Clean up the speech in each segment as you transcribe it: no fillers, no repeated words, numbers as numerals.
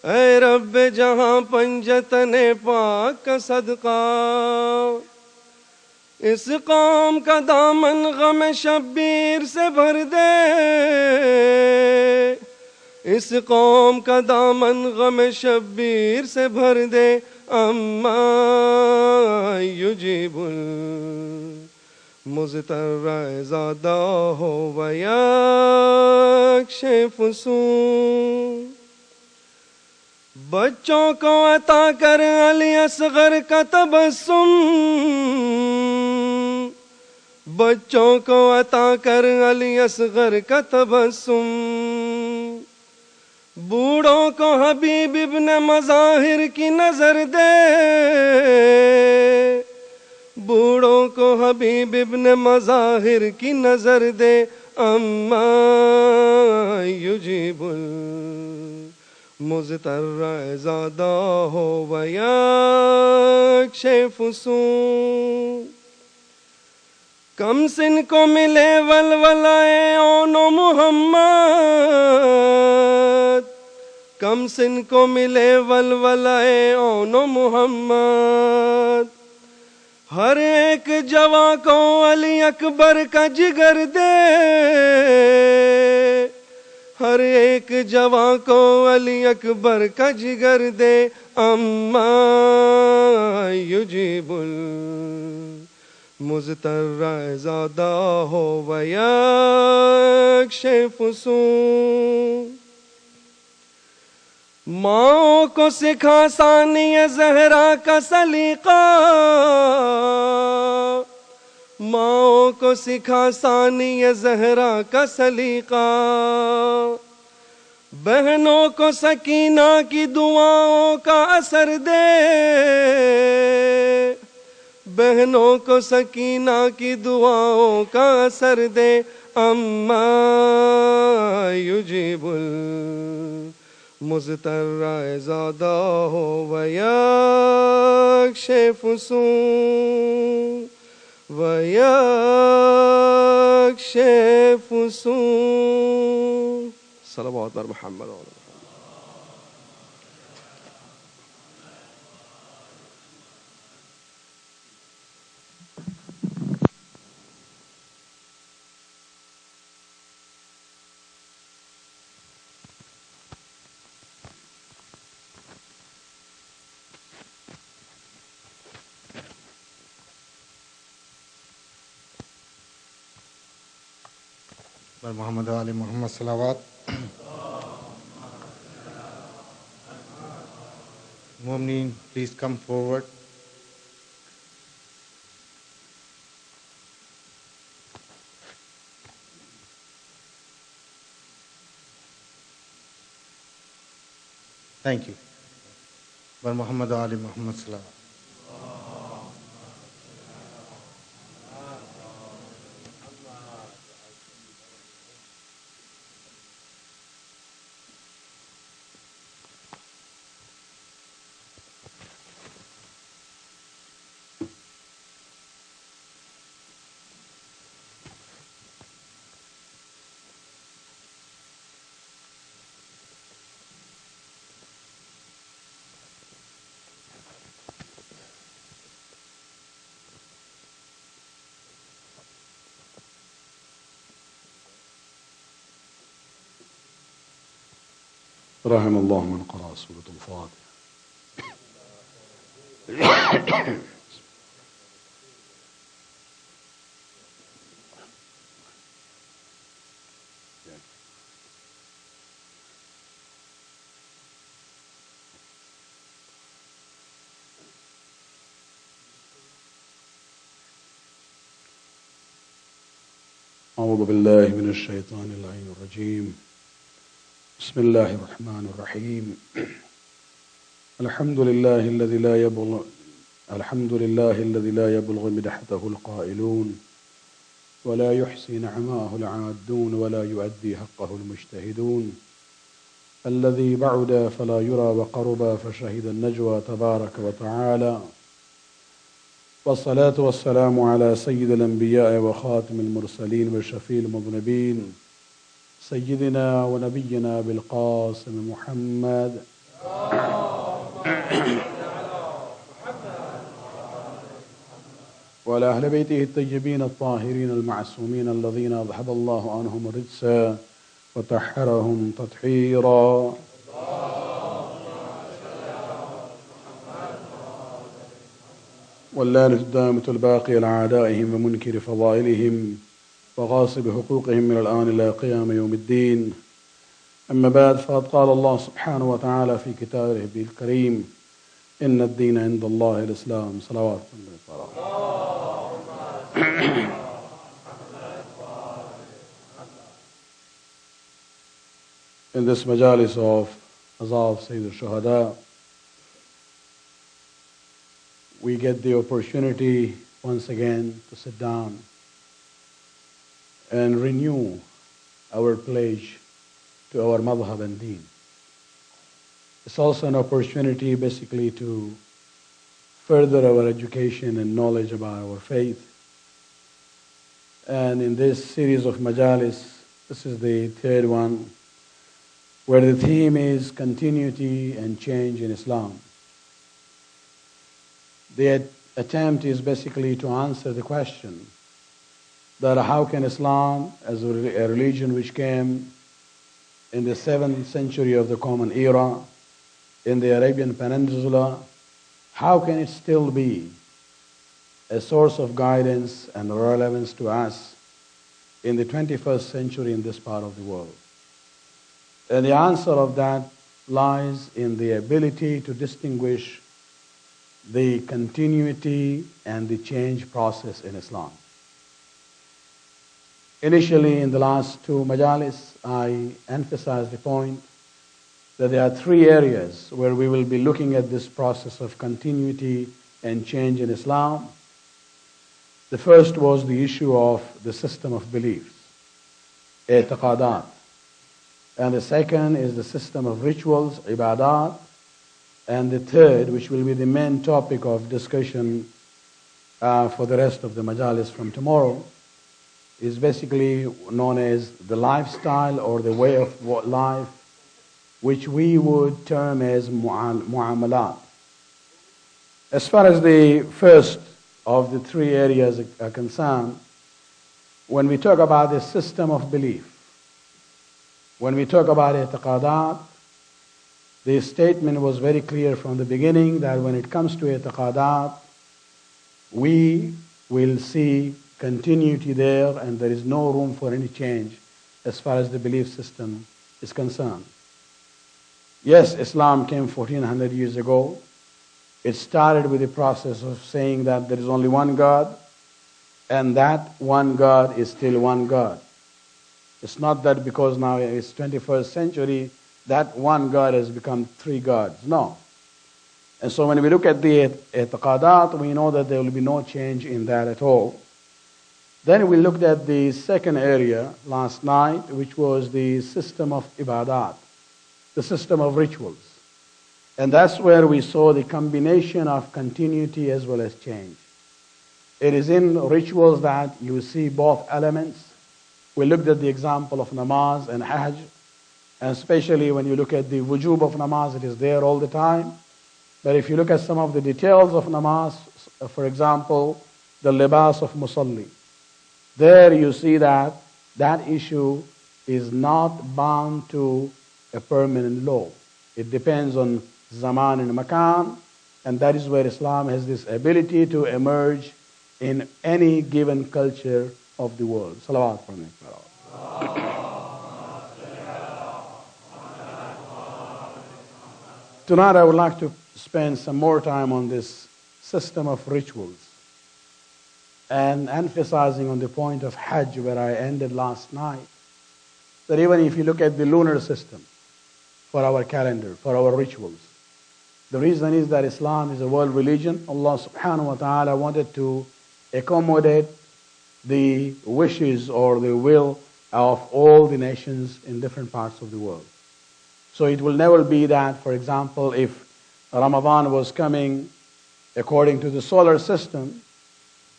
اے رب جہاں پنجتن پاک کا صدقہ، اس قوم کا دامن غم شبیر سے بھر دے، اس قوم کا دامن غم شبیر سے بھر دے، اما یجیب المضطر اذا دعاہ ویکشف السوء۔ بچوں کو عطا کر علی اصغر کا تبسم، بچوں کو عطا کر علی اصغر کا تبسم، بوڑھوں کو حبیب ابن مظاہر کی نظر دے، بوڑھوں کو حبیب ابن مظاہر کی نظر دے، اما یجیب المضطر اذا دعاہ ویکشف السوء۔ کم سن کو ملے ولولائے اون و محمد، کم سن کو ملے ولولائے اون و محمد، ہر ایک جواں کو علی اکبر کا جگر دے، ہر ایک جواں کو علی اکبر کا جگر دے، اما یجیب المضطر اذا دعاہ ویکشف السوء۔ ماں کو سکھا ثانی زہرا کا سلیقہ، ماں کو سکھا ثانی زہرا کا سلیقہ، بہنوں کو سکینہ کی دعاؤں کا اثر دے، بہنوں کو سکینہ کی دعاؤں کا اثر دے، اما یجیب المضطر اذا دعاہ ویکشف السوء، ویکشف السوء۔ صلوات بر محمد۔ محمد علی محمد صلوات۔ Mu'mineen, please come forward. Thank you. Bar Muhammad Ali Muhammad Salawat. رحم الله من قرأ سورة الفاتحة. أعوذ بالله من الشيطان اللعين الرجيم. بسم الله الرحمن الرحيم. الحمد لله الذي لا يبلغ مدحته القائلون ولا يحصي نعماه العادون ولا يؤدي حقه المجتهدون، الذي بعد فلا يرى وقرب فشهد النجوى تبارك وتعالى، والصلاة والسلام على سيد الأنبياء وخاتم المرسلين وشفيع المذنبين سيدنا ونبينا بالقاسم محمد وعلى أهل بيته الطيبين الطاهرين المعصومين الذين أذهب الله عنهم الرجس وطهرهم تطهيرا. واللعنة الدائمة الباقية لأعدائهم ومنكر فضائلهم وغاصب حقوقهم من الآن إلى قيام يوم الدين. أما بعد، فقد قال الله سبحانه وتعالى في كتابه الكريم: إن الدين عند الله الإسلام. صلوات In this Majalis of Sayyid al-Shuhada, we get the opportunity once again to sit down and renew our pledge to our madhab and deen. It's also an opportunity basically to further our education and knowledge about our faith. And in this series of Majalis, this is the third one, where the theme is continuity and change in Islam. The attempt is basically to answer the question that how can Islam, as a religion which came in the 7th century of the Common Era in the Arabian Peninsula, how can it still be a source of guidance and relevance to us in the 21st century in this part of the world? And the answer of that lies in the ability to distinguish the continuity and the change process in Islam. Initially, in the last two Majalis, I emphasized the point that there are three areas where we will be looking at this process of continuity and change in Islam. The first was the issue of the system of beliefs, i'tiqadat. And the second is the system of rituals, ibadat. And the third, which will be the main topic of discussion for the rest of the Majalis from tomorrow, is basically known as the lifestyle or the way of life, which we would term as mu'amalat. As far as the first of the three areas are concerned, when we talk about the system of belief, when we talk about i'tiqadat, the statement was very clear from the beginning that when it comes to i'tiqadat, we will see continuity there and there is no room for any change as far as the belief system is concerned. Yes, Islam came 1400 years ago. It started with the process of saying that there is only one God, and that one God is still one God. It's not that because now it's 21st century, that one God has become three gods. No. And so when we look at the i'tiqadat, we know that there will be no change in that at all. Then we looked at the second area last night, which was the system of ibadat, the system of rituals. And that's where we saw the combination of continuity as well as change. It is in rituals that you see both elements. We looked at the example of namaz and hajj, and especially when you look at the wujub of namaz, it is there all the time. But if you look at some of the details of namaz, for example, the libas of musalli, there you see that that issue is not bound to a permanent law. It depends on zaman and makan, and that is where Islam has this ability to emerge in any given culture of the world. Salawat for me. Tonight I would like to spend some more time on this system of rituals and emphasizing on the point of Hajj where I ended last night. That even if you look at the lunar system for our calendar, for our rituals, the reason is that Islam is a world religion. Allah subhanahu wa ta'ala wanted to accommodate the wishes or the will of all the nations in different parts of the world. So it will never be that, for example, if Ramadan was coming according to the solar system,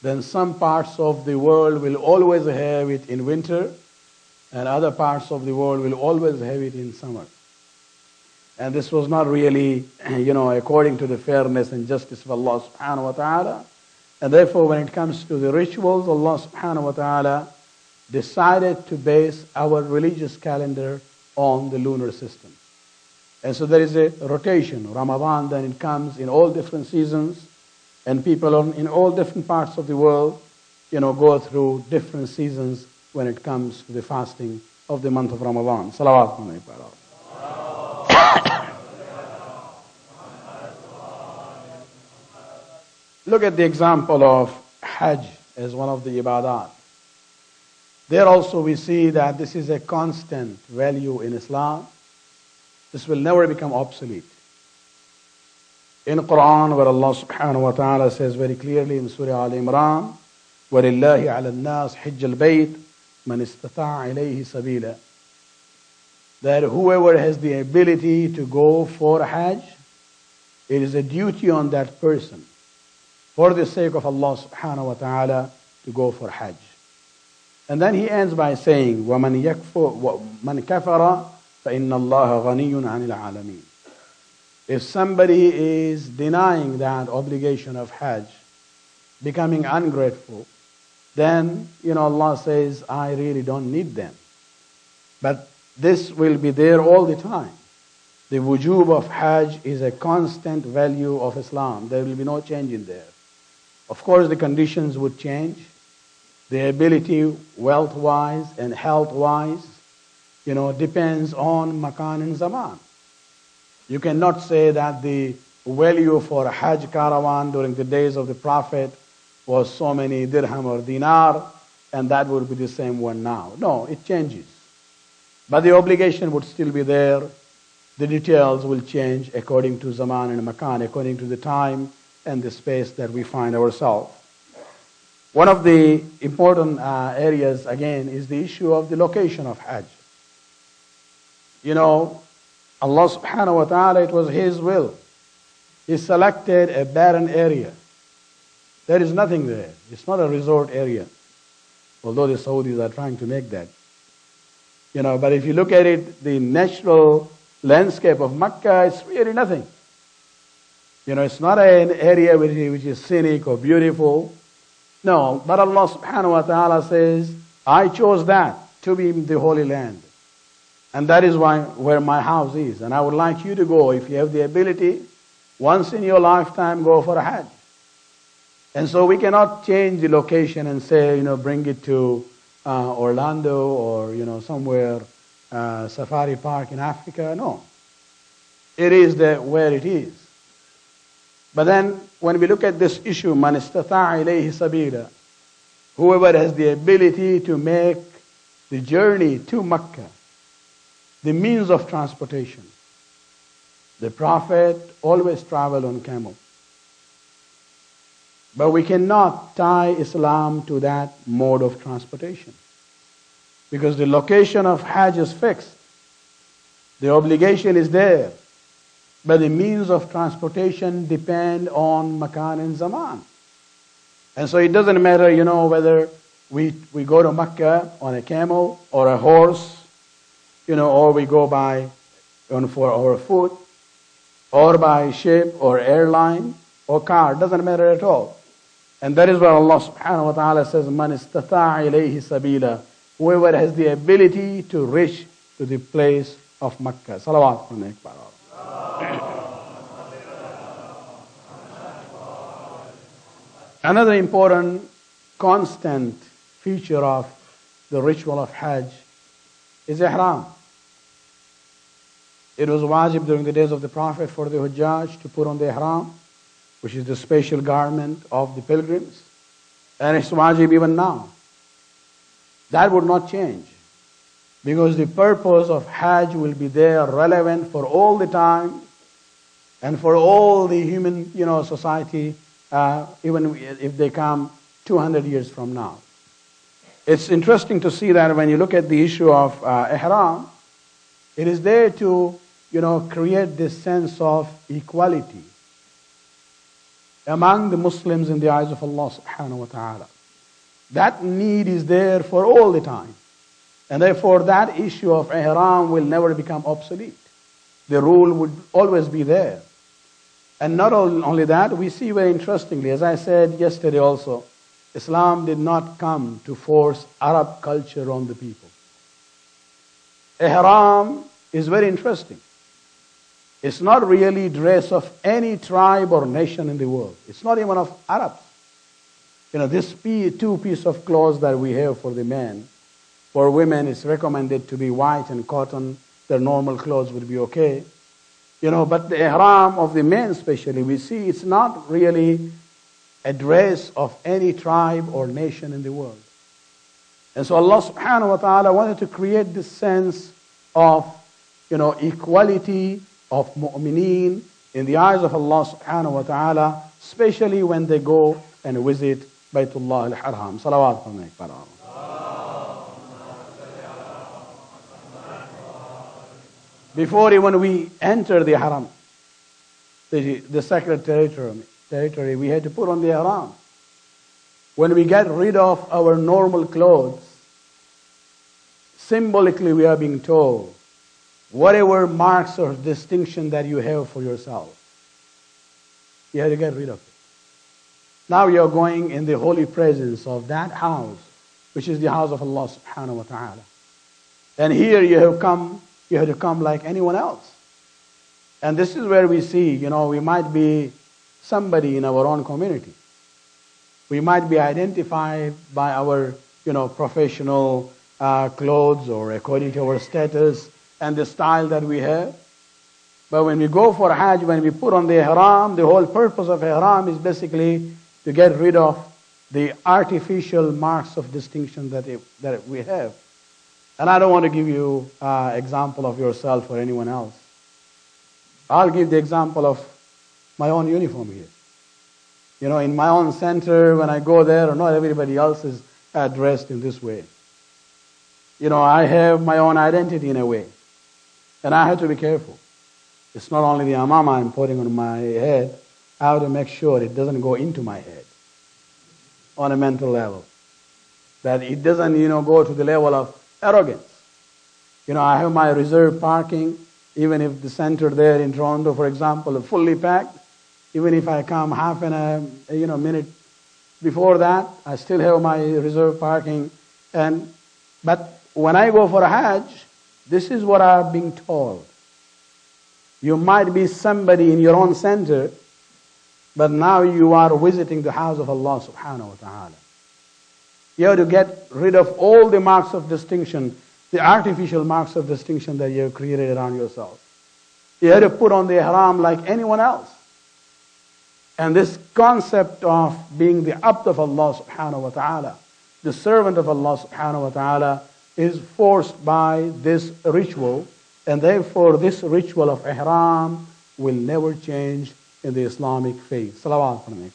then some parts of the world will always have it in winter, and other parts of the world will always have it in summer. And this was not really, according to the fairness and justice of Allah subhanahu wa ta'ala. And therefore, when it comes to the rituals, Allah subhanahu wa ta'ala decided to base our religious calendar on the lunar system. And so there is a rotation. Ramadan, then it comes in all different seasons, and people in all different parts of the world, go through different seasons when it comes to the fasting of the month of Ramadan. Salawat alayhi. Look at the example of Hajj as one of the ibadat. There also we see that this is a constant value in Islam. This will never become obsolete. In Quran, where Allah subhanahu wa ta'ala says very clearly in Surah Al-Imran, وَلِلَّهِ عَلَى النَّاسِ حِجَّ الْبَيْتِ مَنِ اسْتَطَاعَ إِلَيْهِ سَبِيلًا. That whoever has the ability to go for Hajj, it is a duty on that person, for the sake of Allah subhanahu wa ta'ala, to go for Hajj. And then he ends by saying, وَمَنْ كَفَرَ فَإِنَّ اللَّهَ غَنِيٌّ عَنِ الْعَالَمِينَ. If somebody is denying that obligation of Hajj, becoming ungrateful, then, Allah says, I really don't need them. But this will be there all the time. The wujub of Hajj is a constant value of Islam. There will be no change in there. Of course, the conditions would change. The ability, wealth-wise and health-wise, depends on makan and zaman. You cannot say that the value for a Hajj caravan during the days of the Prophet was so many dirham or dinar, and that would be the same one now. No, it changes. But the obligation would still be there. The details will change according to zaman and makan, according to the time and the space that we find ourselves. One of the important areas, again, is the issue of the location of Hajj. Allah subhanahu wa ta'ala, it was His will. He selected a barren area. There is nothing there. It's not a resort area, although the Saudis are trying to make that. But if you look at it, the natural landscape of Mecca is really nothing. It's not an area which is scenic or beautiful. No, but Allah subhanahu wa ta'ala says, I chose that to be the Holy Land. And that is where my house is. And I would like you to go, if you have the ability, once in your lifetime, go for a Hajj. And so we cannot change the location and say, bring it to Orlando or, somewhere, Safari Park in Africa. No. It is where it is. But then, when we look at this issue, man istata'a ilayhi sabila, whoever has the ability to make the journey to Mecca, the means of transportation. The Prophet always traveled on camel. But we cannot tie Islam to that mode of transportation, because the location of Hajj is fixed. The obligation is there. But the means of transportation depend on makan and zaman. And so it doesn't matter, whether we go to Mecca on a camel or a horse, or we go for our foot, or by ship or airline or car. It doesn't matter at all. And that is where Allah subhanahu wa ta'ala says, Man istata'a ilayhi sabila. Whoever has the ability to reach to the place of Mecca. Salawat alayhi. Another important constant feature of the ritual of Hajj is ihram. It was wajib during the days of the Prophet for the Hujjaj to put on the ihram, which is the special garment of the pilgrims. And it's wajib even now. That would not change, because the purpose of Hajj will be there, relevant for all the time and for all the human society, even if they come 200 years from now. It's interesting to see that when you look at the issue of ihram, it is there to create this sense of equality among the Muslims in the eyes of Allah subhanahu wa ta'ala. That need is there for all the time. And therefore that issue of ihram will never become obsolete. The rule would always be there. And not only that, we see very interestingly, as I said yesterday also, Islam did not come to force Arab culture on the people. Ihram is very interesting. It's not really dress of any tribe or nation in the world. It's not even of Arabs. This two piece of clothes that we have for the men, for women it's recommended to be white and cotton. Their normal clothes would be okay. But the ihram of the men especially, we see it's not really a dress of any tribe or nation in the world. And so Allah subhanahu wa ta'ala wanted to create this sense of, equality of mu'mineen in the eyes of Allah subhanahu wa ta'ala, especially when they go and visit Baytullah al-Haram. Salawat alayhi. Before even we enter the haram, the sacred territory, we had to put on the ihram. When we get rid of our normal clothes, symbolically we are being told, whatever marks or distinction that you have for yourself, you have to get rid of it. Now you are going in the holy presence of that house, which is the house of Allah subhanahu wa ta'ala. And here you have to come like anyone else. And this is where we see, we might be somebody in our own community. We might be identified by our, professional clothes or according to our status and the style that we have. But when we go for Hajj, when we put on the ihram, the whole purpose of ihram is basically to get rid of the artificial marks of distinction that we have. And I don't want to give you an example of yourself or anyone else. I'll give the example of my own uniform here. In my own center, when I go there, not everybody else is dressed in this way. I have my own identity in a way. And I have to be careful. It's not only the amama I'm putting on my head, I have to make sure it doesn't go into my head on a mental level. That it doesn't, go to the level of arrogance. I have my reserved parking, even if the center there in Toronto, for example, is fully packed. Even if I come half an minute before that, I still have my reserved parking. But when I go for a Hajj, this is what I'm being told. You might be somebody in your own center, but now you are visiting the house of Allah subhanahu wa ta'ala. You have to get rid of all the marks of distinction, the artificial marks of distinction that you have created around yourself. You have to put on the ihram like anyone else. And this concept of being the abd of Allah subhanahu wa ta'ala, the servant of Allah subhanahu wa ta'ala, is forced by this ritual, and therefore this ritual of ihram will never change in the Islamic faith. Salawat alayhi.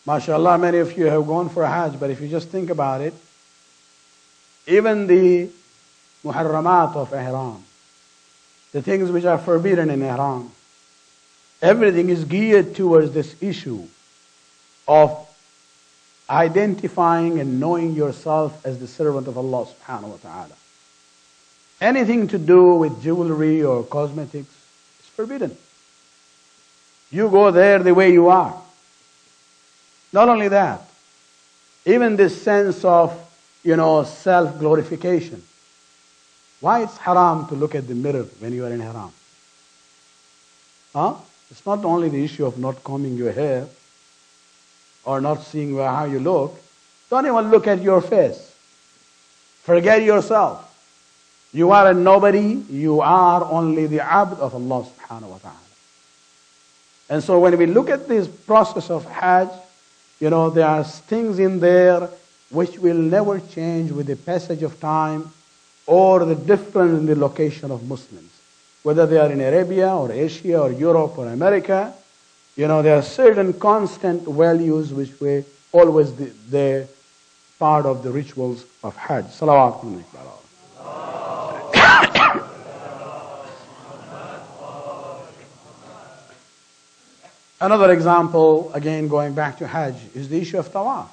MashaAllah, many of you have gone for a Hajj, but if you just think about it, even the Muharramat of Ihram, the things which are forbidden in Ihram, everything is geared towards this issue of identifying and knowing yourself as the servant of Allah subhanahu wa ta'ala. Anything to do with jewelry or cosmetics is forbidden. You go there the way you are. Not only that, even this sense of, self-glorification. Why it's haram to look at the mirror when you are in haram? It's not only the issue of not combing your hair or not seeing how you look. Don't even look at your face. Forget yourself. You are a nobody. You are only the abd of Allah subhanahu wa ta'ala. And so when we look at this process of Hajj, there are things in there which will never change with the passage of time or the difference in the location of Muslims. Whether they are in Arabia or Asia or Europe or America, there are certain constant values which were always there, part of the rituals of Hajj. Salawat alayhi. Another example, again going back to Hajj, is the issue of tawaf.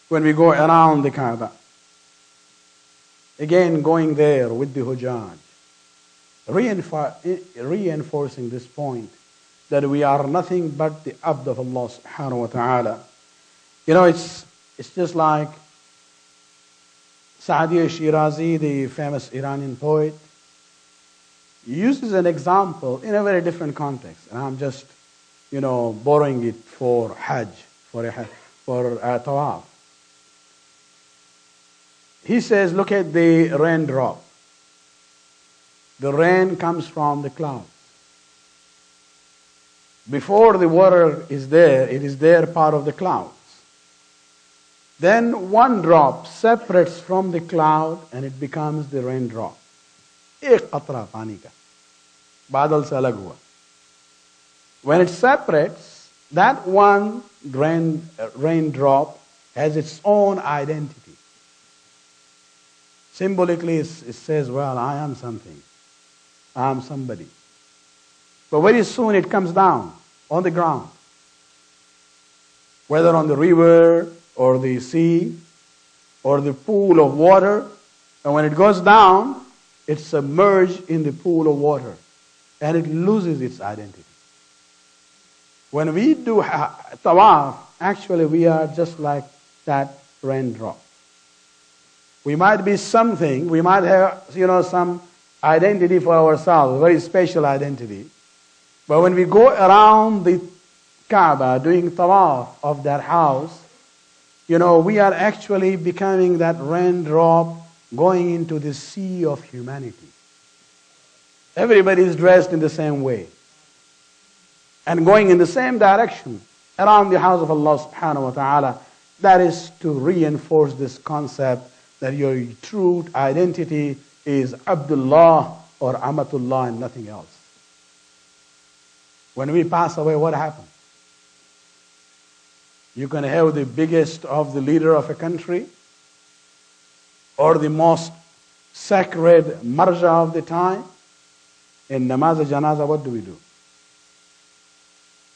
When we go around the Kaaba, again going there with the Hujjaj, reinforcing this point that we are nothing but the abd of Allah subhanahu wa ta'ala. You know, it's just like Saadi Shirazi, the famous Iranian poet, uses an example in a very different context. And I'm just, borrowing it for Hajj, for Tawaf. He says, look at the raindrop. The rain comes from the clouds. Before the water is there, it is there part of the clouds. Then one drop separates from the cloud and it becomes the raindrop. एक कतरा पानी का बादल से अलग हुआ. When it separates, that one raindrop has its own identity. Symbolically, it says, well, I am something. I am somebody. But very soon it comes down on the ground, whether on the river or the sea or the pool of water. And when it goes down, it's submerged in the pool of water and it loses its identity. When we do tawaf, actually we are just like that raindrop. We might be something, we might have some identity for ourselves, a very special identity. But when we go around the Kaaba doing tawaf of that house, we are actually becoming that raindrop going into the sea of humanity. Everybody is dressed in the same way and going in the same direction around the house of Allah subhanahu wa ta'ala. That is to reinforce this concept that your true identity is Abdullah or Amatullah and nothing else. When we pass away, what happens? You can have the biggest of the leader of a country or the most sacred marja of the time. In namaz janaza, what do?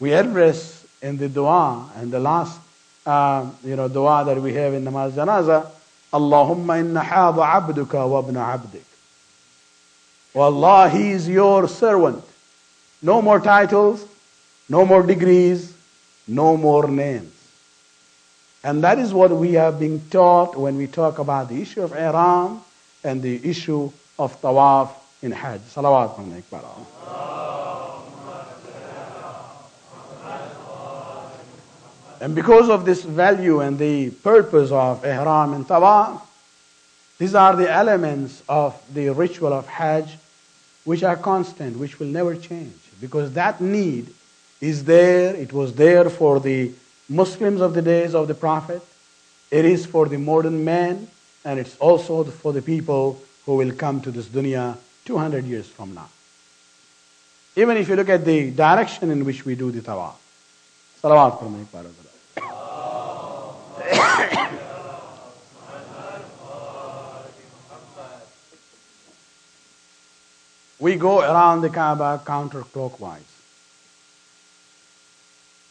We address in the dua, and the last dua that we have in namaz janaza, Allahumma inna hadha abduka wa ibn abdik. Oh Allah, he is your servant. No more titles, no more degrees, no more names. And that is what we are being taught when we talk about the issue of ihram and the issue of tawaf in Hajj. Salawat alaykum. And because of this value and the purpose of ihram and tawaf, these are the elements of the ritual of Hajj which are constant, which will never change. Because that need is there, it was there for the Muslims of the days of the Prophet, it is for the modern man, and it's also for the people who will come to this dunya 200 years from now. Even if you look at the direction in which we do the tawaf. Salawat for me. We go around the Kaaba counterclockwise.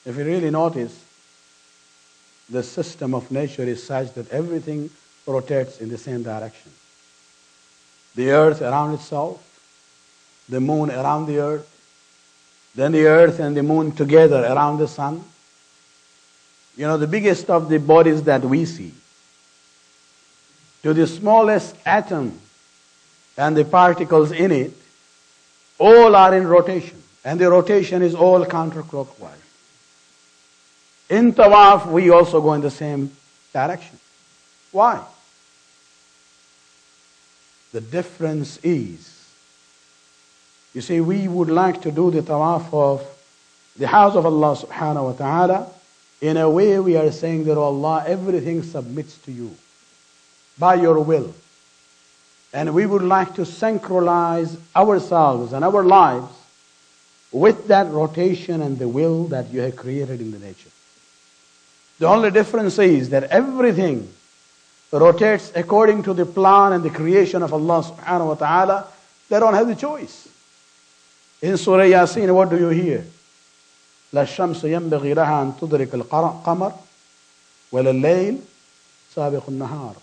If you really notice, the system of nature is such that everything rotates in the same direction. The earth around itself, the moon around the earth, then the earth and the moon together around the sun. The biggest of the bodies that we see, to the smallest atom and the particles in it, all are in rotation. And the rotation is all counterclockwise. In tawaf, we also go in the same direction. Why? The difference is, you see, we would like to do the tawaf of the house of Allah subhanahu wa ta'ala. In a way, we are saying that, oh Allah, everything submits to you by your will. And we would like to synchronize ourselves and our lives with that rotation and the will that you have created in the nature. The only difference is that everything rotates according to the plan and the creation of Allah subhanahu wa ta'ala. They don't have the choice. In Surah Yasin, what do you hear? لا الشمس ينبغي لها أن تدرك القمر ولا الليل سابق النهار.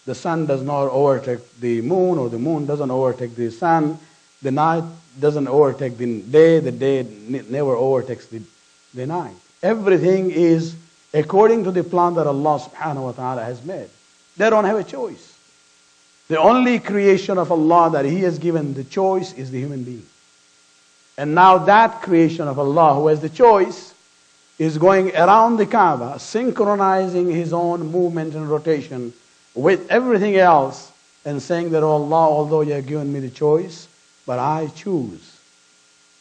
The sun does not overtake the moon, or the moon doesn't overtake the sun. The night doesn't overtake the day never overtakes the night. Everything is according to the plan that Allah subhanahu wa ta'ala has made. They don't have a choice. The only creation of Allah that He has given the choice is the human being. And now that creation of Allah who has the choice is going around the Kaaba, synchronizing his own movement and rotation with everything else, and saying that, oh Allah, although you have given me the choice, but I choose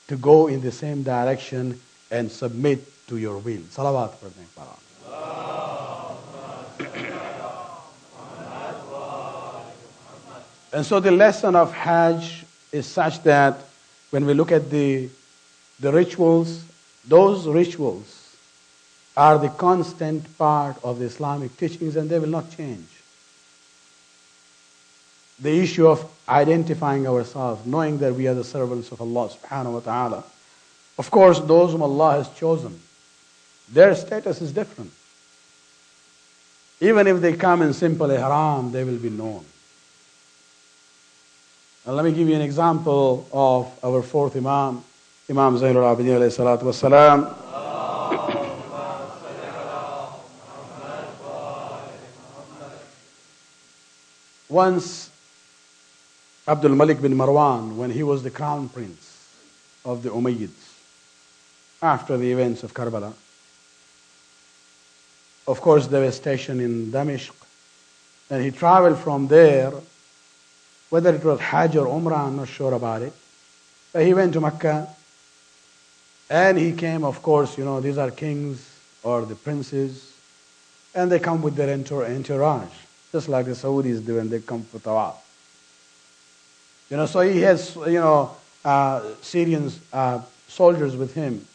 to go in the same direction and submit to your will. Salawat for them. And so the lesson of Hajj is such that when we look at the rituals, those rituals are the constant part of the Islamic teachings, and they will not change. The issue of identifying ourselves, knowing that we are the servants of Allah subhanahu wa ta'ala. Of course, those whom Allah has chosen, their status is different. Even if they come in simple ihram, they will be known. And let me give you an example of our fourth Imam, Imam Zainul Abidin alayhi salatu wassalam. Once, Abdul Malik bin Marwan, when he was the crown prince of the Umayyads, after the events of Karbala, of course they were stationed in Damashq, and he traveled from there, whether it was Hajj or Umrah, I'm not sure about it, but he went to Mecca, and he came, of course, these are kings or the princes, and they come with their entourage, just like the Saudis do when they come for tawaf. So he has, Syrian soldiers with him.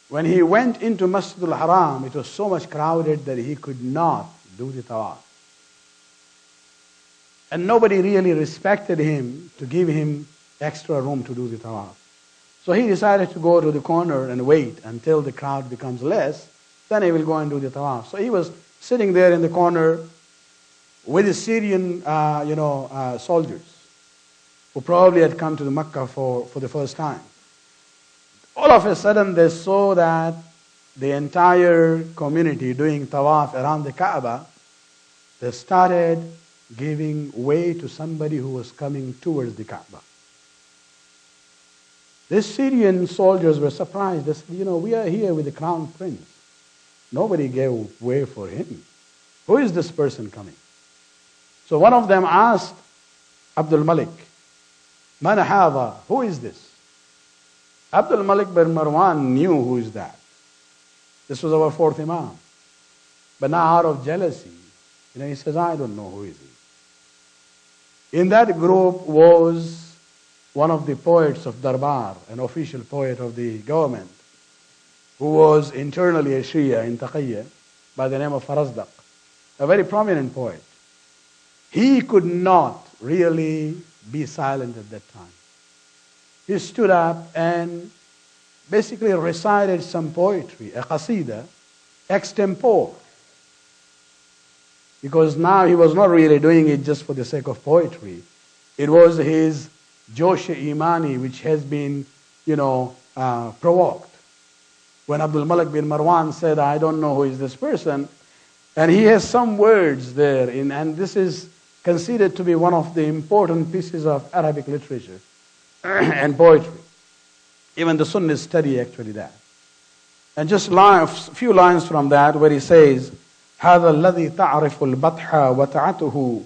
When he went into Masjid al-Haram, it was so much crowded that he could not do the tawaf. And nobody really respected him to give him extra room to do the tawaf. So he decided to go to the corner and wait until the crowd becomes less, then he will go and do the tawaf. So he was sitting there in the corner with the Syrian, soldiers, who probably had come to the Mecca for the first time. All of a sudden they saw that the entire community doing tawaf around the Kaaba, they started giving way to somebody who was coming towards the Kaaba. These Syrian soldiers were surprised. They said, we are here with the crown prince. Nobody gave way for him. Who is this person coming? So one of them asked Abdul Malik, Man hadha? Who is this? Abdul Malik bin Marwan knew who is that. This was our fourth Imam. But now out of jealousy, he says, I don't know who is he. In that group was one of the poets of Darbar, an official poet of the government, who was internally a Shia in Taqiyya by the name of Farazdaq, a very prominent poet. He could not really be silent at that time. He stood up and basically recited some poetry, a qasida, extempore. Because now he was not really doing it just for the sake of poetry. It was his Josh Imani which has been, provoked. When Abdul Malik bin Marwan said, I don't know who is this person, and he has some words there, and this is considered to be one of the important pieces of Arabic literature and poetry. Even the Sunnis study actually that. And just a few lines from that where he says, هذا الذي تعرف البطح وتعته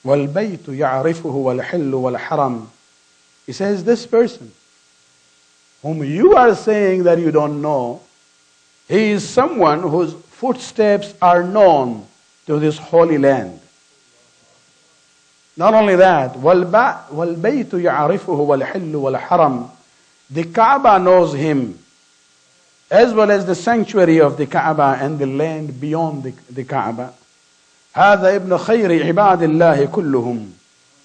والبيت يعرفه والحل والحرم. He says, this person, whom you are saying that you don't know, he is someone whose footsteps are known to this holy land. Not only that, وَالْبَيْتُ يَعْرِفُهُ وَالْحِلُّ وَالْحَرَمُ. The Kaaba knows him, as well as the sanctuary of the Kaaba and the land beyond the Kaaba. هذا ابن خير عباد الله كلهم.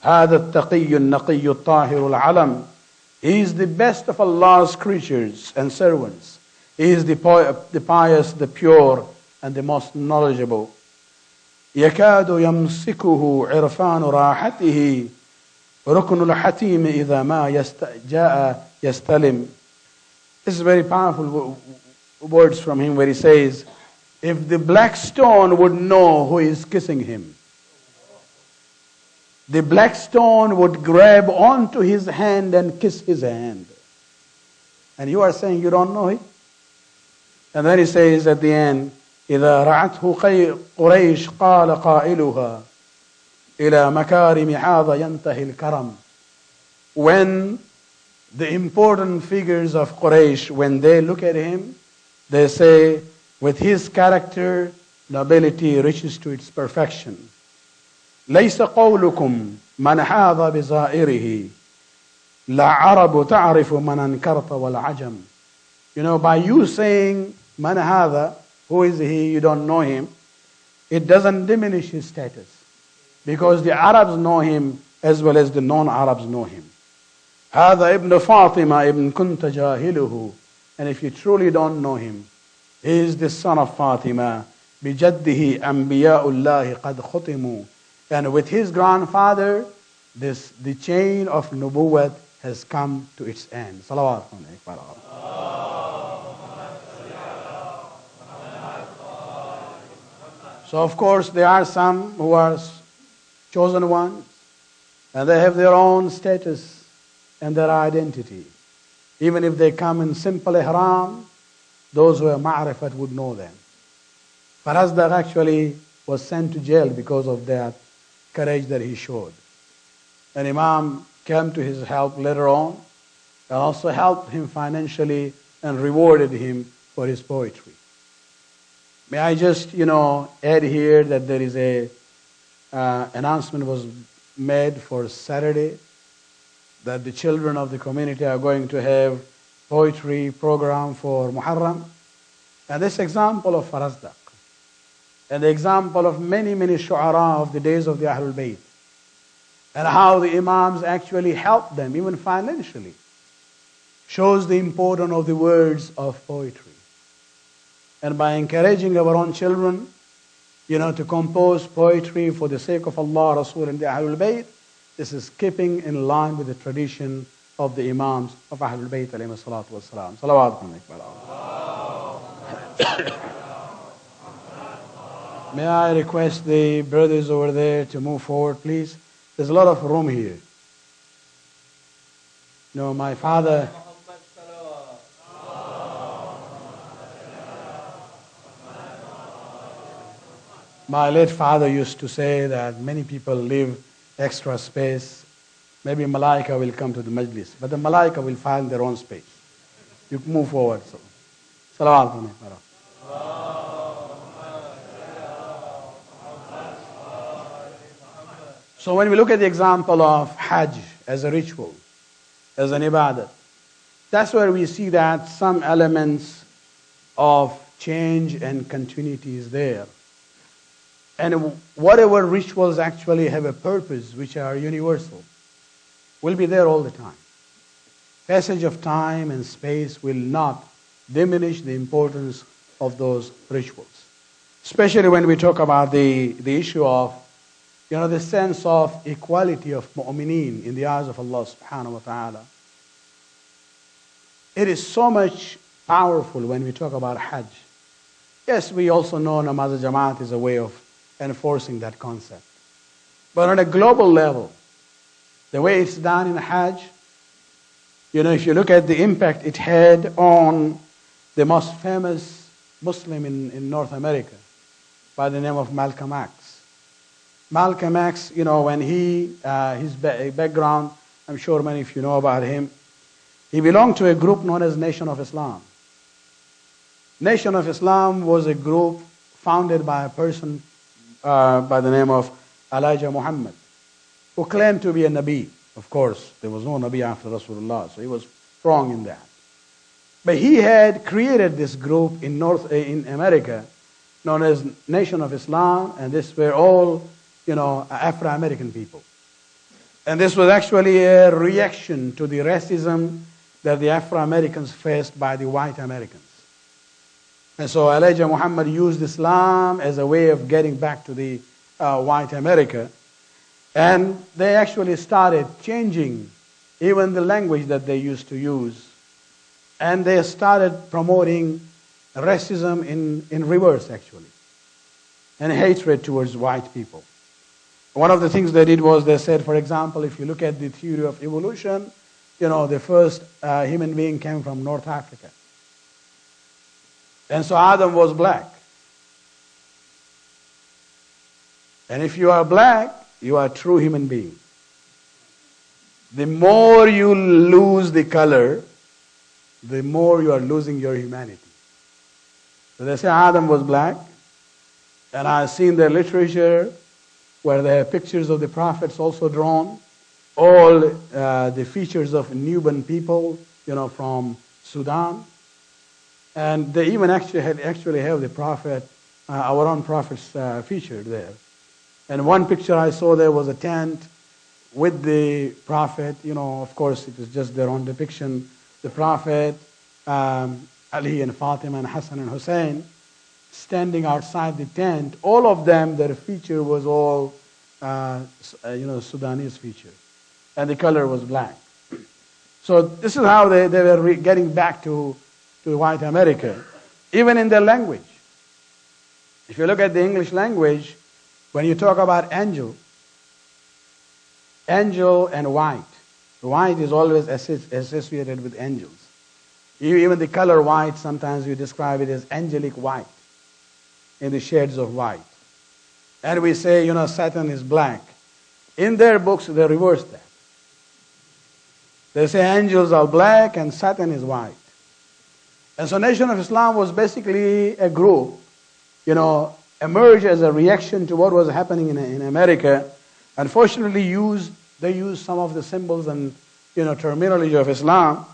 هذا التقي النقي الطاهر العلم. He is the best of Allah's creatures and servants. He is the pious, the pure, and the most knowledgeable. يكاد يمسكه Irfan Rahat ركن الحتيم إذا ما جاء يستلم. This is very powerful words from him where he says, if the black stone would know who is kissing him, the black stone would grab onto his hand and kiss his hand. And you are saying you don't know it? And then he says at the end, إذا رعته قريش قال قائلها إلى مكارم هذا ينتهي الكرم. When the important figures of Quraysh, when they look at him, they say, with his character, nobility reaches to its perfection. ليس قولكم من حاذ بزائره لا عرب تعرف من أنكرت والعجم. You know, by you saying من هذا, who is he, you don't know him, it doesn't diminish his status. Because the Arabs know him as well as the non-Arabs know him. هذا ابن فاطمة ابن كنت جاهله. And if you truly don't know him, he is the son of Fatima. بجده أنبياء الله قد ختموا. And with his grandfather, the chain of nubuwwat has come to its end. Salawat. So of course there are some who are chosen ones, and they have their own status and their identity. Even if they come in simple ihram, those who have ma'rifat would know them. Farazdaq actually was sent to jail because of that courage that he showed. And Imam came to his help later on and also helped him financially and rewarded him for his poetry. May I just, add here that there is a announcement was made for Saturday that the children of the community are going to have poetry program for Muharram. And this example of Farazdaq and the example of many, many shu'ara of the days of the Ahlul Bayt and how the Imams actually helped them even financially shows the importance of the words of poetry. And by encouraging our own children, to compose poetry for the sake of Allah, Rasul, and the Ahlul Bayt, this is keeping in line with the tradition of the Imams of Ahlul Bayt alayhi salatu wassalam. Salawat. May I request the brothers over there to move forward, please? There's a lot of room here. My father... My late father used to say that many people leave extra space. Maybe Malaika will come to the Majlis, but the Malaika will find their own space. You move forward. Salawat. So when we look at the example of Hajj as a ritual, as an ibadah, that's where we see that some elements of change and continuity is there. And whatever rituals actually have a purpose, which are universal, will be there all the time. Passage of time and space will not diminish the importance of those rituals. Especially when we talk about the issue of, the sense of equality of mu'mineen in the eyes of Allah subhanahu wa ta'ala. It is so much powerful when we talk about Hajj. Yes, we also know Namaz al-Jamaat is a way of enforcing that concept. But on a global level, the way it's done in Hajj, if you look at the impact it had on the most famous Muslim in North America by the name of Malcolm X. Malcolm X, when his background, I'm sure many of you know about him, he belonged to a group known as Nation of Islam. Nation of Islam was a group founded by a person by the name of Elijah Muhammad, who claimed to be a Nabi. Of course, there was no Nabi after Rasulullah, so he was wrong in that. But he had created this group in America known as Nation of Islam, and this were all, Afro-American people. And this was actually a reaction to the racism that the Afro-Americans faced by the white Americans. And so Elijah Muhammad used Islam as a way of getting back to the white America. And they actually started changing even the language that they used to use. And they started promoting racism in reverse, actually, and hatred towards white people. One of the things they did was they said, for example, if you look at the theory of evolution, the first human being came from North Africa. And so Adam was black. And if you are black, you are a true human being. The more you lose the color, the more you are losing your humanity. So they say Adam was black, and I've seen their literature where they have pictures of the prophets also drawn, all the features of Nubian people, from Sudan. And they even actually have the prophet, our own prophets featured there. And one picture I saw there was a tent with the prophet, of course it was just their own depiction, the prophet, Ali and Fatima and Hassan and Hussein, standing outside the tent. All of them, their feature was all, Sudanese feature. And the color was black. So this is how they were getting back to white America, even in their language. If you look at the English language, when you talk about angel and white is always associated with angels. Even the color white, sometimes we describe it as angelic white, in the shades of white. And we say, Satan is black. In their books, they reverse that. They say angels are black and Satan is white. And so Nation of Islam was basically a group, emerged as a reaction to what was happening in America. Unfortunately, they used some of the symbols and terminology of Islam.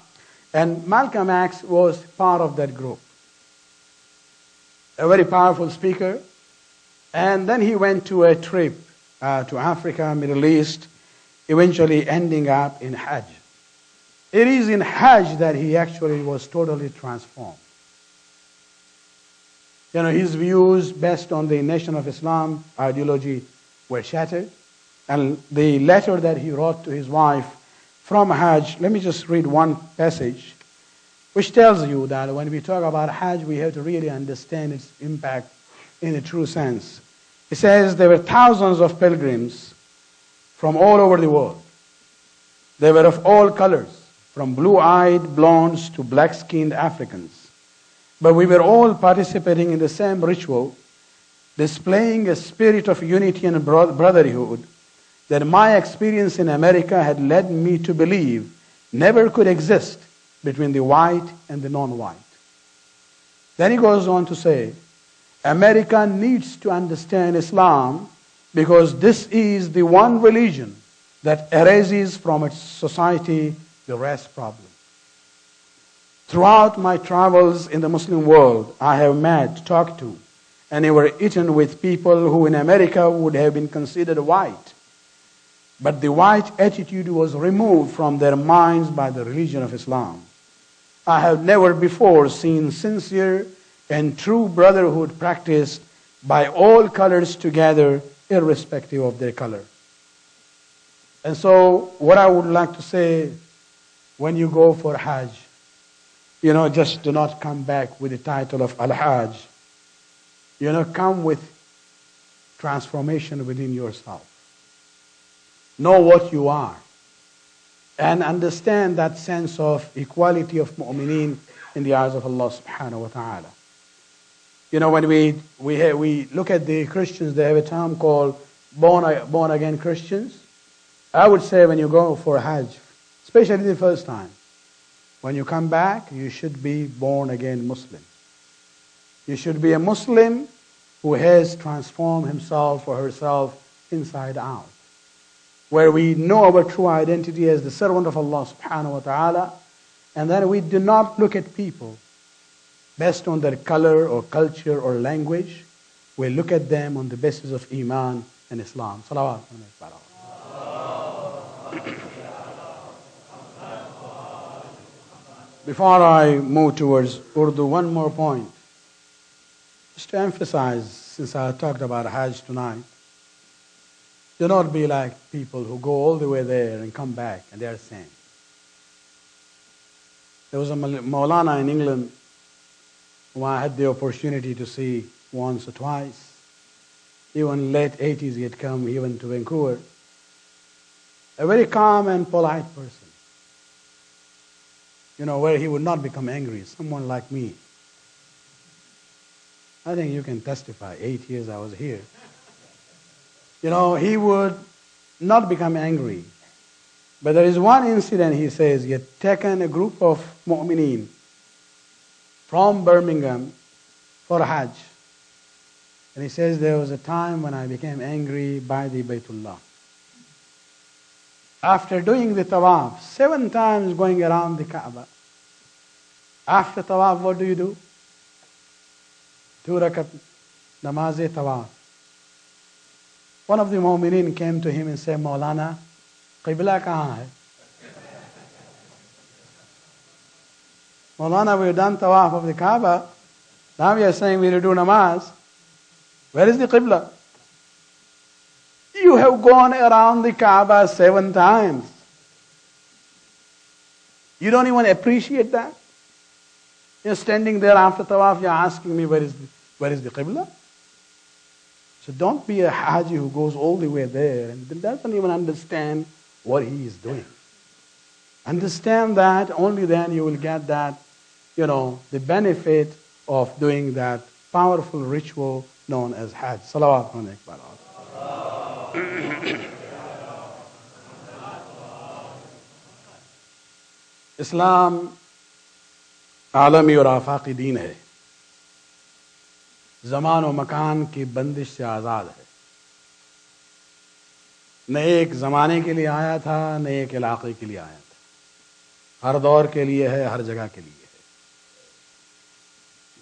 And Malcolm X was part of that group. A very powerful speaker. And then he went to a trip to Africa, Middle East, eventually ending up in Hajj. It is in Hajj that he actually was totally transformed. His views based on the Nation of Islam ideology were shattered. And the letter that he wrote to his wife from Hajj, let me just read one passage, which tells you that when we talk about Hajj, we have to really understand its impact in a true sense. It says there were thousands of pilgrims from all over the world. They were of all colors, from blue-eyed blondes to black-skinned Africans. But we were all participating in the same ritual, displaying a spirit of unity and brotherhood that my experience in America had led me to believe never could exist between the white and the non-white. Then he goes on to say, America needs to understand Islam because this is the one religion that erases from its society the race problem. Throughout my travels in the Muslim world, I have met, talked to, and ever eaten with people who in America would have been considered white. But the white attitude was removed from their minds by the religion of Islam. I have never before seen sincere and true brotherhood practiced by all colors together, irrespective of their color. And so what I would like to say, when you go for Hajj, just do not come back with the title of Al-Hajj. Come with transformation within yourself. Know what you are. And understand that sense of equality of mu'mineen in the eyes of Allah subhanahu wa ta'ala. When we look at the Christians, they have a term called born again Christians. I would say when you go for Hajj, especially the first time, when you come back, you should be born again Muslim. You should be a Muslim who has transformed himself or herself inside out, where we know our true identity as the servant of Allah subhanahu wa ta'ala, and then we do not look at people based on their color or culture or language. We look at them on the basis of Iman and Islam. Salawat. Before I move towards Urdu, one more point. Just to emphasize, since I talked about Hajj tonight, do not be like people who go all the way there and come back and they are same. There was a Maulana in England who I had the opportunity to see once or twice. Even late 80s he had come even to Vancouver. A very calm and polite person. You know, where he would not become angry. Someone like me. I think you can testify. 8 years I was here. You know, he would not become angry. But there is one incident, he says, he had taken a group of mu'mineen from Birmingham for Hajj. And he says, there was a time when I became angry by the Baytullah. After doing the tawaf, 7 times going around the Kaaba, after tawaf, what do? 2 rakat namaz tawaf. One of the mu'mineen came to him and said, Maulana, Qibla kahan hai? Maulana, we've done tawaf of the Kaaba. Now we are saying we will do namaz. Where is the Qibla? You have gone around the Kaaba 7 times. You don't even appreciate that? You're standing there after tawaf, you're asking me where is the Qibla? So don't be a Haji who goes all the way there and doesn't even understand what he is doing. Understand that, only then you will get that, the benefit of doing that powerful ritual known as Hajj. Salawat alayhi. اسلام عالمی اور آفاقی دین ہے، زمان و مکان کی بندش سے آزاد ہے، نہ ایک زمانے کے لیے آیا تھا نہ ایک علاقے کے لیے آیا تھا، ہر دور کے لیے ہے، ہر جگہ کے لیے ہے۔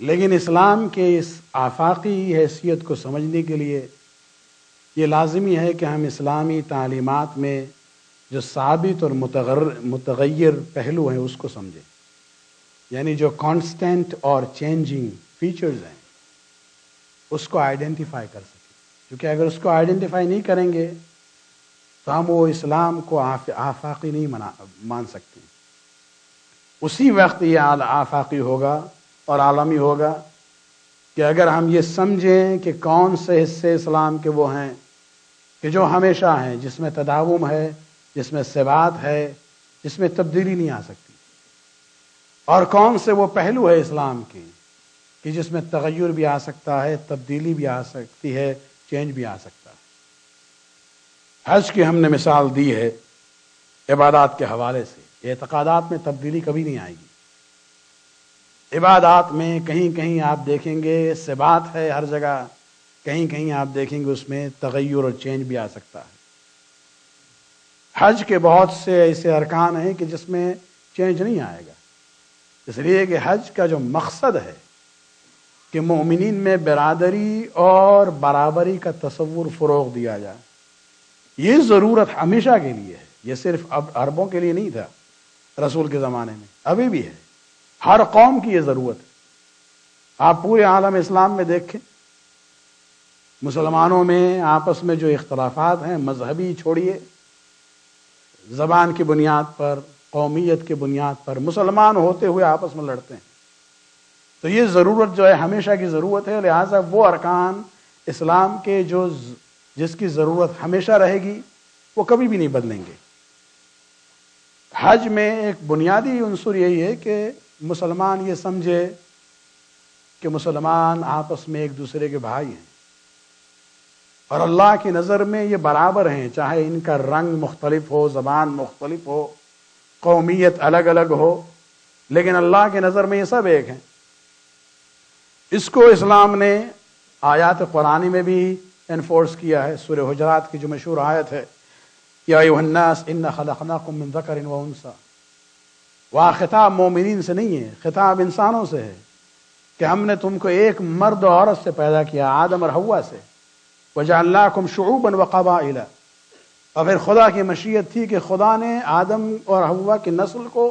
لیکن اسلام کے اس آفاقی حیثیت کو سمجھنے کے لیے یہ لازمی ہے کہ ہم اسلامی تعلیمات میں جو ثابت اور متغیر پہلو ہیں اس کو سمجھیں، یعنی جو کانسٹنٹ اور چینجنگ فیچرز ہیں اس کو آئیڈینٹیفائی کر سکیں، کیونکہ اگر اس کو آئیڈینٹیفائی نہیں کریں گے تو ہم وہ اسلام کو آفاقی نہیں مان سکتے۔ اسی وقت یہ آفاقی ہوگا اور عالمی ہوگا کہ اگر ہم یہ سمجھیں کہ کون سے حصے اسلام کے وہ ہیں کہ جو ہمیشہ ہیں، جس میں تداوم ہے، جس میں ثبات ہے، جس میں تبدیلی نہیں آ سکتی، اور کون سے وہ پہلو ہے اسلام کے کہ جس میں تغیر بھی آ سکتا ہے، تبدیلی بھی آ سکتی ہے، چینج بھی آ سکتا ہے۔ حج کی ہم نے مثال دی ہے عبادات کے حوالے سے، اعتقادات میں تبدیلی کبھی نہیں آئے گی، عبادات میں کہیں کہیں آپ دیکھیں گے ثبات ہے ہر جگہ، کہیں کہیں آپ دیکھیں گے اس میں تغیر اور چینج بھی آ سکتا ہے۔ حج کے بہت سے ایسے ارکان ہیں کہ جس میں چینج نہیں آئے گا، اس لیے کہ حج کا جو مقصد ہے کہ مومنین میں برادری اور برابری کا تصور فروغ دیا جائے، یہ ضرورت ہمیشہ کے لیے ہے، یہ صرف اب عربوں کے لیے نہیں تھا رسول کے زمانے میں، ابھی بھی ہے، ہر قوم کی یہ ضرورت ہے۔ آپ پورے عالم اسلام میں دیکھیں، مسلمانوں میں آپس میں جو اختلافات ہیں، مذہبی چھوڑیے، زبان کی بنیاد پر، قومیت کی بنیاد پر مسلمان ہوتے ہوئے آپس میں لڑتے ہیں، تو یہ ضرورت جو ہے ہمیشہ کی ضرورت ہے، لہٰذا وہ ارکان اسلام کے جس کی ضرورت ہمیشہ رہے گی وہ کبھی بھی نہیں بدلیں گے۔ حج میں ایک بنیادی عنصر یہی ہے کہ مسلمان یہ سمجھے کہ مسلمان آپس میں ایک دوسرے کے بھائی ہیں اور اللہ کی نظر میں یہ برابر ہیں، چاہے ان کا رنگ مختلف ہو، زبان مختلف ہو، قومیت الگ الگ ہو، لیکن اللہ کی نظر میں یہ سب ایک ہیں۔ اس کو اسلام نے آیات قرآنی میں بھی انفورس کیا ہے۔ سورہ حجرات کی جو مشہور آیت ہے، یا ایھا الناس انا خلقناکم من ذکر و انثی، وہاں خطاب مومنین سے نہیں ہے، خطاب انسانوں سے ہے کہ ہم نے تم کو ایک مرد و عورت سے پیدا کیا، آدم اور حوا سے، وجعلناکم شعوبا وقبائل، اور پھر خدا کی مشیت تھی کہ خدا نے آدم اور حوا کی نسل کو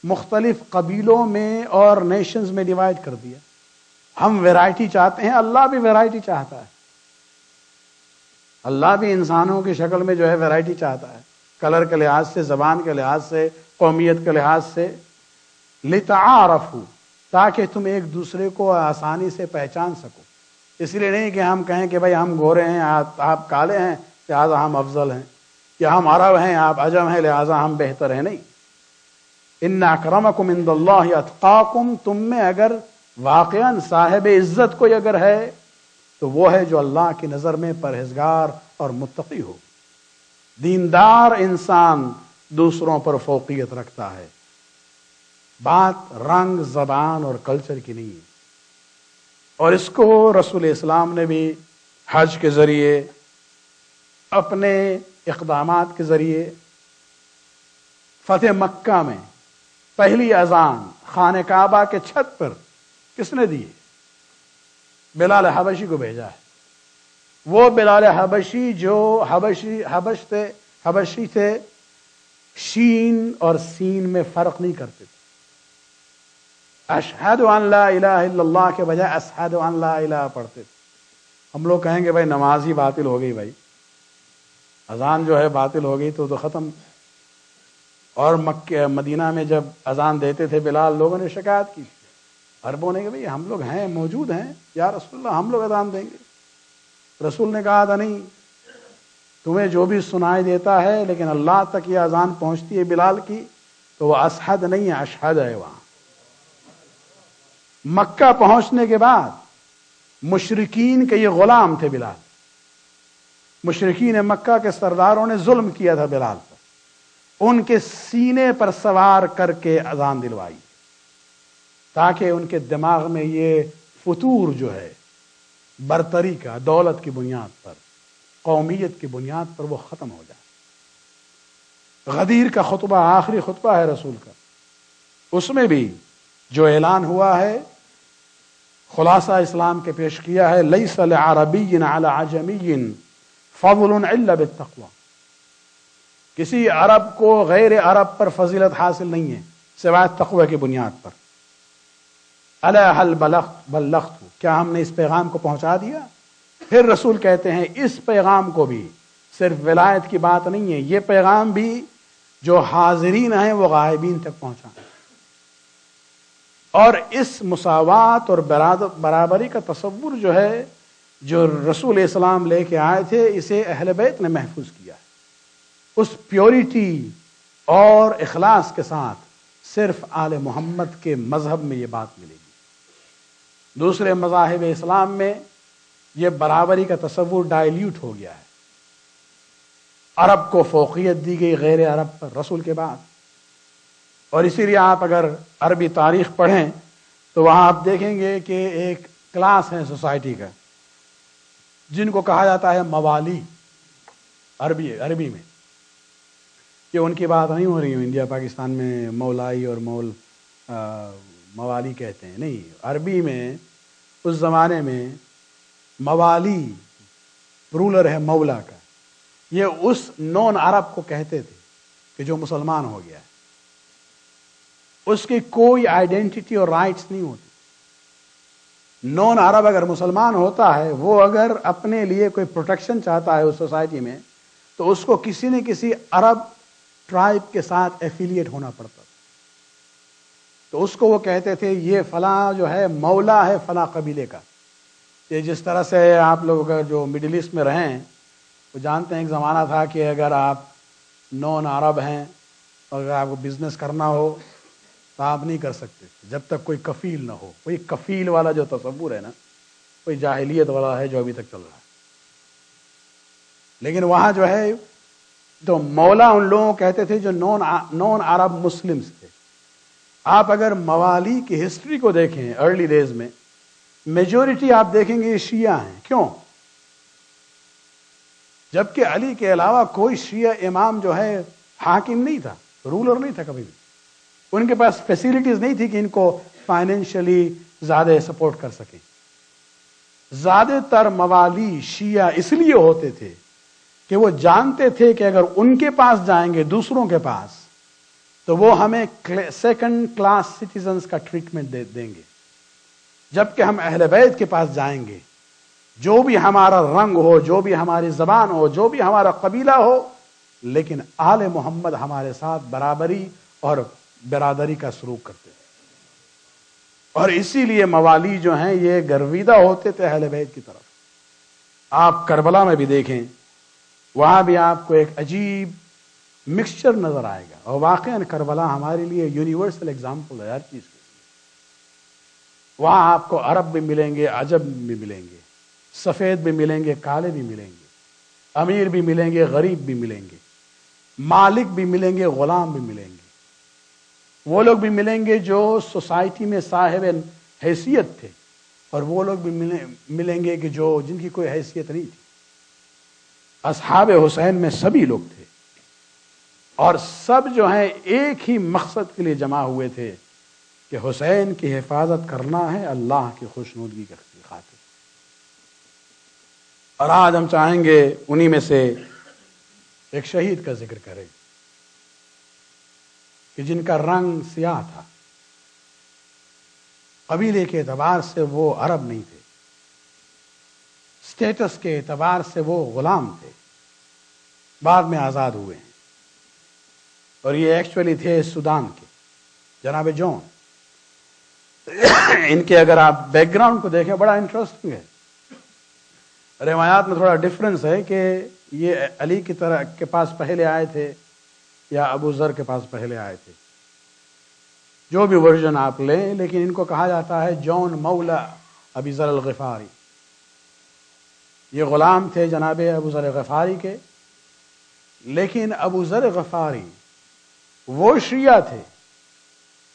مختلف قبیلوں میں اور نیشنز میں ڈیوائیڈ کر دیا. ہم ویرائٹی چاہتے ہیں، اللہ بھی ویرائٹی چاہتا ہے. اللہ بھی انسانوں کی شکل میں جو ہے ویرائٹی چاہتا ہے، کلر کے لحاظ سے، زبان کے لحاظ سے، قومیت کے لحاظ سے. لتعارفوا، تاکہ تم ایک دوسرے کو آسانی سے پہچان سکو. اس لیے نہیں کہ ہم کہیں کہ بھائی ہم گورے ہیں آپ کالے ہیں لہٰذا ہم افضل ہیں، یا ہم عرب ہیں آپ عجم ہیں لہٰذا ہم بہتر ہیں. نہیں، ان اکرمکم عند اللہ اتقاکم، تم میں اگر واقعاً صاحب عزت کوئی اگر ہے تو وہ ہے جو اللہ کی نظر میں پرہیزگار اور متقی ہو. دیندار انسان دوسروں پر فوقیت رکھتا ہے. بات رنگ، زبان اور کلچر کی نہیں ہے. اور اس کو رسول اسلام نے بھی حج کے ذریعے، اپنے اقدامات کے ذریعے، فتح مکہ میں پہلی اذان خانہ کعبہ کے چھت پر کس نے دی؟ بلال حبشی کو بھیجا ہے. وہ بلال حبشی جو حبشی تھے، شین اور سین میں فرق نہیں کرتے تھے. اشہد ان لا الہ الا اللہ کے بجائے اشہد ان لا الہ پڑھتے تھے. ہم لوگ کہیں گے بھائی نماز ہی باطل ہو گئی، بھائی اذان جو ہے باطل ہو گئی تو ختم. اور مکہ مدینہ میں جب اذان دیتے تھے بلال، لوگوں نے شکایت کی، عربوں نے کہ بھائی ہم لوگ ہیں، موجود ہیں، یا رسول اللہ ہم لوگ اذان دیں گے. رسول نے کہا تھا نہیں، تمہیں جو بھی سنائی دیتا ہے لیکن اللہ تک یہ اذان پہنچتی ہے بلال کی تو وہ اشہد نہیں ہے، اشہد ہے. وہاں مکہ پہنچنے کے بعد مشرکین کے یہ غلام تھے بلال. مشرکین مکہ کے سرداروں نے ظلم کیا تھا بلال پر، ان کے سینے پر سوار کر کے اذان دلوائی تاکہ ان کے دماغ میں یہ فتور جو ہے برتری کا، دولت کی بنیاد پر، قومیت کی بنیاد پر، وہ ختم ہو جائے. غدیر کا خطبہ آخری خطبہ ہے رسول کا، اس میں بھی جو اعلان ہوا ہے، خلاصہ اسلام کے پیش کیا ہے، لیس لعربی علی عجمی فضل الا بالتقوی. کسی عرب کو غیر عرب پر فضیلت حاصل نہیں ہے سوائے تقوی کی بنیاد پر. الا هل بلغت، کیا ہم نے اس پیغام کو پہنچا دیا؟ پھر رسول کہتے ہیں اس پیغام کو بھی صرف ولایت کی بات نہیں ہے، یہ پیغام بھی جو حاضرین ہیں وہ غائبین تک پہنچائیں. اور اس مساوات اور برابری کا تصور جو ہے، جو رسول اسلام لے کے آئے تھے، اسے اہل بیت نے محفوظ کیا ہے. اس پیورٹی اور اخلاص کے ساتھ صرف آل محمد کے مذہب میں یہ بات ملے گی. دوسرے مذاہب اسلام میں یہ برابری کا تصور ڈائلیوٹ ہو گیا ہے. عرب کو فوقیت دی گئی غیر عرب پر رسول کے بعد. اور اسی لیے آپ اگر عربی تاریخ پڑھیں تو وہاں آپ دیکھیں گے کہ ایک کلاس ہے سوسائٹی کا جن کو کہا جاتا ہے موالی. عربی میں یہ ان کی بات نہیں ہو رہی ہے انڈیا پاکستان میں مولائی اور موالی کہتے ہیں، نہیں. عربی میں اس زمانے میں موالی رولر ہے مولا کا، یہ اس نون عرب کو کہتے تھے کہ جو مسلمان ہو گیا ہے، اس کی کوئی آئیڈینٹی اور رائٹس نہیں ہوتی. نون عرب اگر مسلمان ہوتا ہے، وہ اگر اپنے لیے کوئی پروٹیکشن چاہتا ہے اس سوسائٹی میں تو اس کو کسی نہ کسی عرب ٹرائب کے ساتھ ایفیلیٹ ہونا پڑتا. تو اس کو وہ کہتے تھے یہ فلاں جو ہے مولا ہے فلاں قبیلے کا. یہ جس طرح سے آپ لوگ جو مڈل ایسٹ میں رہیں وہ جانتے ہیں ایک زمانہ تھا کہ اگر آپ نون عرب ہیں اور اگر آپ کو بزنس کرنا ہو تو آپ نہیں کر سکتے جب تک کوئی کفیل نہ ہو. کوئی کفیل والا جو تصور ہے نا، کوئی جاہلیت والا ہے جو ابھی تک چل رہا ہے. لیکن وہاں جو ہے تو مولا ان لوگوں کہتے تھے جو نون عرب مسلمز تھے. آپ اگر موالی کی ہسٹری کو دیکھیں ارلی ڈیز میں، میجورٹی آپ دیکھیں گے یہ شیعہ ہیں. کیوں؟ جبکہ علی کے علاوہ کوئی شیعہ امام جو ہے حاکم نہیں تھا، رولر نہیں تھا کبھی بھی. ان کے پاس فیسیلیٹیز نہیں تھی کہ ان کو فائنینشلی زیادہ سپورٹ کر سکیں. زیادہ تر موالی شیعہ اس لیے ہوتے تھے کہ وہ جانتے تھے کہ اگر ان کے پاس جائیں گے دوسروں کے پاس تو وہ ہمیں سیکنڈ کلاس سٹیزنز کا ٹریٹمنٹ دیں گے، جبکہ ہم اہل بیت کے پاس جائیں گے، جو بھی ہمارا رنگ ہو، جو بھی ہماری زبان ہو، جو بھی ہمارا قبیلہ ہو، لیکن آل محمد ہمارے ساتھ برابری اور برادری کا سلوک کرتے تھے۔ اور اسی لیے موالی جو ہیں یہ گرویدہ ہوتے تھے اہل بیت کی طرف۔ آپ کربلا میں بھی دیکھیں، وہاں بھی آپ کو ایک عجیب مکسچر نظر آئے گا، اور واقعاً کربلا ہمارے لیے یونیورسل ایگزامپل ہے ہر چیز کے۔ وہاں آپ کو عرب بھی ملیں گے، عجب بھی ملیں گے، سفید بھی ملیں گے، کالے بھی ملیں گے، امیر بھی ملیں گے، غریب بھی ملیں گے، مالک بھی ملیں گے، غلام بھی ملیں گے۔ وہ لوگ بھی ملیں گے جو سوسائٹی میں صاحب حیثیت تھے، اور وہ لوگ بھی ملیں گے کہ جن کی کوئی حیثیت نہیں تھی۔ اصحاب حسین میں سبھی لوگ تھے، اور سب جو ہیں ایک ہی مقصد کے لیے جمع ہوئے تھے کہ حسین کی حفاظت کرنا ہے اللہ کی خوشنودگی کی خاطر۔ اور آج ہم چاہیں گے انہی میں سے ایک شہید کا ذکر کریں کہ جن کا رنگ سیاہ تھا، قبیلے کے اعتبار سے وہ عرب نہیں تھے، اسٹیٹس کے اعتبار سے وہ غلام تھے، بعد میں آزاد ہوئے ہیں، اور یہ ایکچولی تھے سودان کے جناب جون۔ ان کے اگر آپ بیک گراؤنڈ کو دیکھیں بڑا انٹرسٹنگ ہے، روایات میں تھوڑا ڈفرنس ہے کہ یہ علی کی طرح کے پاس پہلے آئے تھے یا ابو ذر کے پاس پہلے آئے تھے، جو بھی ورژن آپ لیں، لیکن ان کو کہا جاتا ہے جون مولا ابی ذر الغفاری۔ یہ غلام تھے جناب ابو ذر غفاری کے، لیکن ابو ذر غفاری وہ شیعہ تھے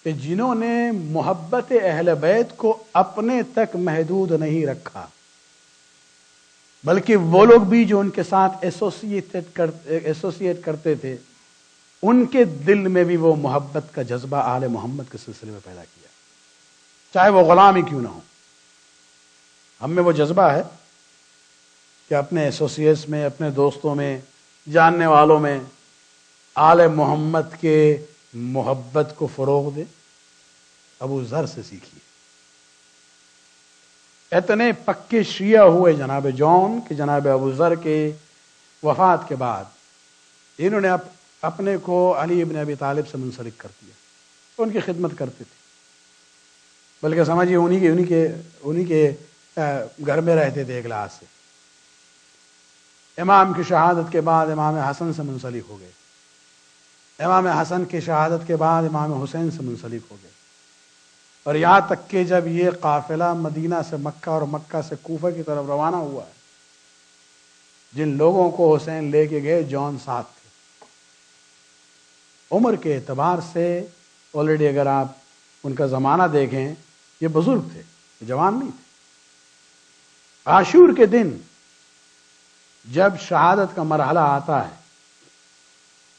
کہ جنہوں نے محبت اہل بیت کو اپنے تک محدود نہیں رکھا، بلکہ وہ لوگ بھی جو ان کے ساتھ ایسوسیٹ کرتے تھے، ان کے دل میں بھی وہ محبت کا جذبہ آل محمد کے سلسلے میں پیدا کیا، چاہے وہ غلام ہی کیوں نہ ہو۔ ہم میں وہ جذبہ ہے کہ اپنے ایسوسیٹس میں، اپنے دوستوں میں، جاننے والوں میں آل محمد کے محبت کو فروغ دے۔ ابو ذر سے سیکھیے، اتنے پکے شیعہ ہوئے جناب جون کہ جناب ابو ذر کے وفات کے بعد انہوں نے اپنے کو علی ابن ابی طالب سے منسلک کر دیا، تو ان کی خدمت کرتے تھے، بلکہ سمجھیے انہی کے گھر میں رہتے تھے ایک لحاظ سے۔ امام کی شہادت کے بعد امام حسن سے منسلک ہو گئے، امام حسن کی شہادت کے بعد امام حسین سے منسلک ہو گئے، اور یہاں تک کہ جب یہ قافلہ مدینہ سے مکہ اور مکہ سے کوفہ کی طرف روانہ ہوا ہے، جن لوگوں کو حسین لے کے گئے جون ساتھ تھے۔ عمر کے اعتبار سے آلریڈی اگر آپ ان کا زمانہ دیکھیں، یہ بزرگ تھے، یہ جوان نہیں تھے۔ عاشور کے دن جب شہادت کا مرحلہ آتا ہے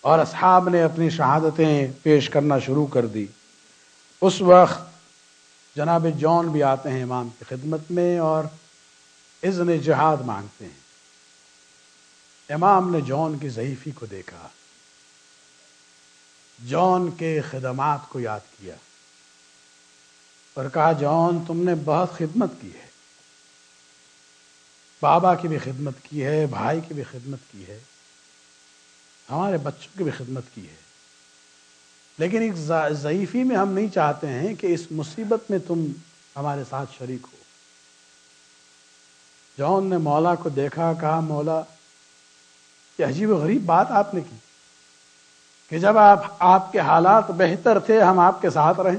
اور اصحاب نے اپنی شہادتیں پیش کرنا شروع کر دی، اس وقت جناب جون بھی آتے ہیں امام کی خدمت میں اور اذن جہاد مانگتے ہیں۔ امام نے جون کی ضعیفی کو دیکھا، جون کے خدمات کو یاد کیا اور کہا جون تم نے بہت خدمت کی ہے، بابا کی بھی خدمت کی ہے، بھائی کی بھی خدمت کی ہے، ہمارے بچوں کی بھی خدمت کی ہے، لیکن ایک ضعیفی میں ہم نہیں چاہتے ہیں کہ اس مصیبت میں تم ہمارے ساتھ شریک ہو۔ جون نے مولا کو دیکھا، کہا مولا یہ عجیب و غریب بات آپ نے کی کہ جب آپ کے حالات بہتر تھے ہم آپ کے ساتھ رہیں،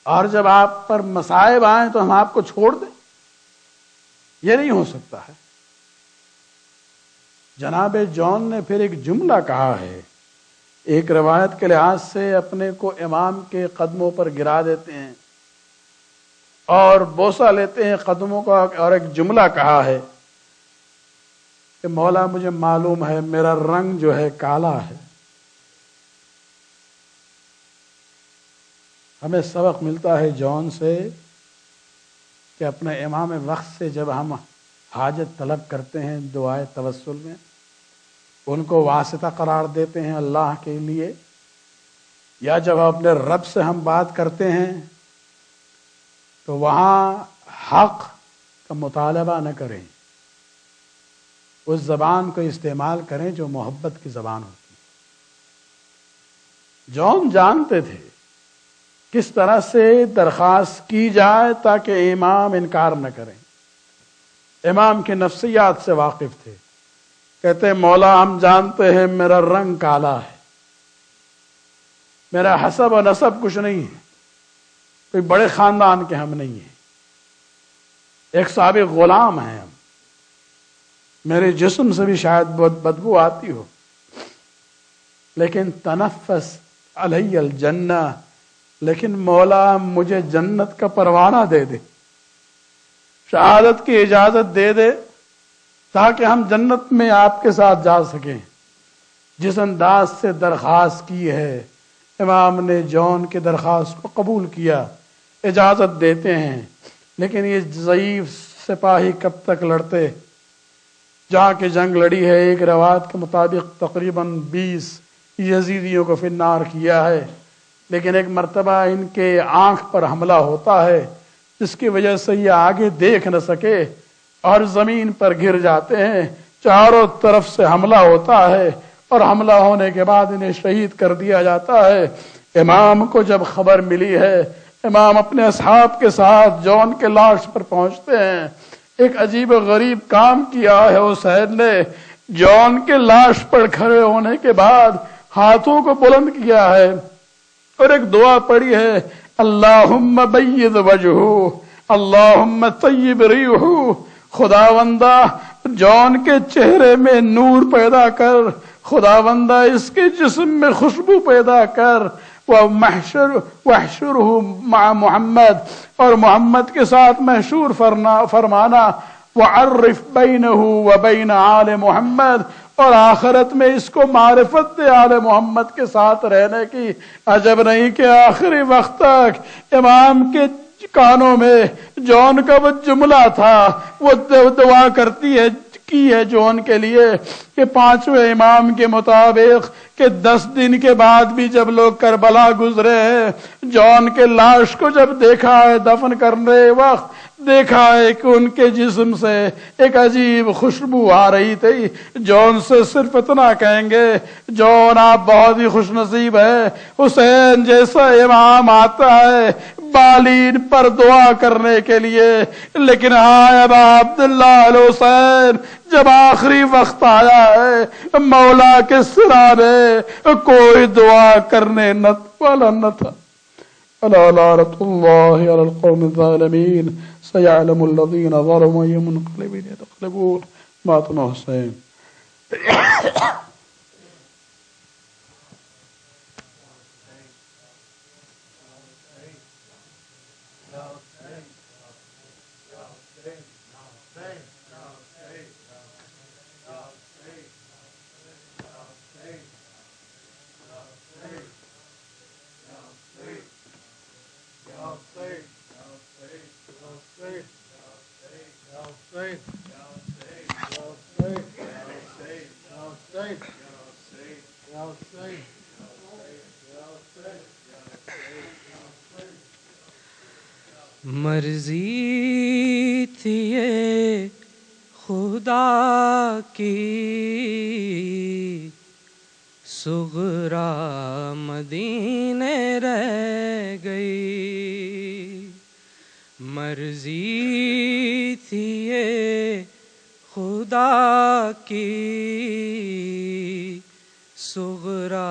اور جب آپ پر مصائب آئیں تو ہم آپ کو چھوڑ دیں، یہ نہیں ہو سکتا ہے۔ جناب جون نے پھر ایک جملہ کہا ہے، ایک روایت کے لحاظ سے اپنے کو امام کے قدموں پر گرا دیتے ہیں اور بوسہ لیتے ہیں قدموں کا، اور ایک جملہ کہا ہے کہ مولا مجھے معلوم ہے میرا رنگ جو ہے کالا ہے۔ ہمیں سبق ملتا ہے جون سے کہ اپنے امام وقت سے جب ہم حاجت طلب کرتے ہیں دعائے توسل میں، ان کو واسطہ قرار دیتے ہیں اللہ کے لیے، یا جب اپنے رب سے ہم بات کرتے ہیں تو وہاں حق کا مطالبہ نہ کریں، اس زبان کو استعمال کریں جو محبت کی زبان ہوتی ہے۔ جون جانتے تھے کس طرح سے درخواست کی جائے تاکہ امام انکار نہ کریں، امام کی نفسیات سے واقف تھے۔ کہتے ہیں مولا ہم جانتے ہیں میرا رنگ کالا ہے، میرا حسب و نسب کچھ نہیں ہے، کوئی بڑے خاندان کے ہم نہیں ہیں، ایک سابق غلام ہیں ہم، میرے جسم سے بھی شاید بہت بدبو آتی ہو، لیکن تنفس علی الجنہ، لیکن مولا مجھے جنت کا پروانہ دے دے، شہادت کی اجازت دے دے تاکہ ہم جنت میں آپ کے ساتھ جا سکیں۔ جس انداز سے درخواست کی ہے، امام نے جون کی درخواست کو قبول کیا، اجازت دیتے ہیں، لیکن یہ ضعیف سپاہی کب تک لڑتے؟ جہاں کی جنگ لڑی ہے، ایک روایت کے مطابق تقریباً 20 یزیدیوں کو فی النار کیا ہے، لیکن ایک مرتبہ ان کے آنکھ پر حملہ ہوتا ہے جس کی وجہ سے یہ آگے دیکھ نہ سکے اور زمین پر گر جاتے ہیں، چاروں طرف سے حملہ ہوتا ہے اور حملہ ہونے کے بعد انہیں شہید کر دیا جاتا ہے۔ امام کو جب خبر ملی ہے، امام اپنے اصحاب کے ساتھ جون کے لاش پر پہنچتے ہیں۔ ایک عجیب و غریب کام کیا ہے حسین نے، جون کے لاش پر کھڑے ہونے کے بعد ہاتھوں کو بلند کیا ہے اور ایک دعا پڑھی ہے، اللہم بید وجہو اللہم طیب ریحو، خداوندہ جون کے چہرے میں نور پیدا کر، خداوندہ اس کے جسم میں خوشبو پیدا کر، وحشرہ مع محمد، اور محمد کے ساتھ محشور فرمانا، وعرف بینہ وبین آل محمد، اور آخرت میں اس کو معرفت دے آل محمد کے ساتھ رہنے کی۔ عجب نہیں کہ آخری وقت تک امام کے کانوں میں جون کا وہ جملہ تھا، وہ دعا کی ہے جون کے لیے کہ 5ویں امام کے مطابق کہ 10 دن کے بعد بھی جب لوگ کربلا گزرے ہیں، جون کے لاش کو جب دیکھا ہے دفن کرنے وقت، دیکھا ہے کہ ان کے جسم سے ایک عجیب خوشبو آ رہی تھی۔ جون سے صرف اتنا کہیں گے، جون آپ بہت ہی خوش نصیب ہے، حسین جیسا امام آتا ہے بالین پر دعا کرنے کے لیے، لیکن ہائے ابا عبداللہ الحسین، جب آخری وقت آیا ہے مولا کے سرا میں کوئی دعا کرنے والا نہ تھا۔ الا لعنۃ اللہ علی القوم الظالمین، سیعلم الذین ظلموا ای منقلب ينقلبون۔ ماتم حسین۔ مرضی تھی یہ خدا کی، صغرا مدینے رہ گئی، مرضی تھی یہ خدا کی، صغرا